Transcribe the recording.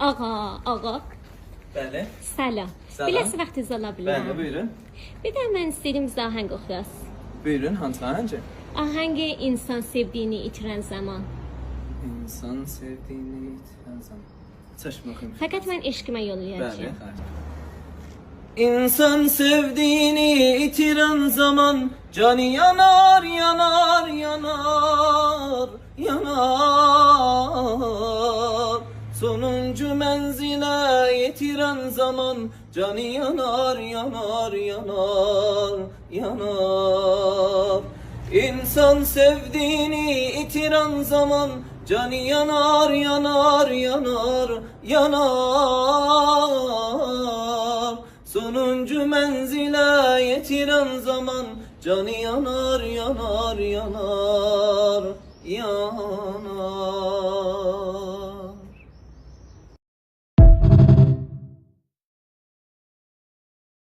Ağa. Bəli. Salam. Salam. Biləsi vaxtınız ola bilər. Bəli, buyurun. Bir də mən istəyirəm bizə ahəng oxuyas. Buyurun, hansı hangi? Ahəngi insan sevdiyini itirən zaman. İnsan sevdiğini itiren zaman. Saçma okuyayım. Fəqət mən eşqimə Bəli, yollayacağam. xarc. İnsan sevdiğini itiren zaman canı yanar, yanar, yanar, yanar. Sonuncu menzile yetiren zaman canı yanar, yanar, yanar, yanar. İnsan sevdiğini itiren zaman canı yanar, yanar, yanar, yanar. Sonuncu menzile yetiren zaman canı yanar, yanar, yanar, yanar.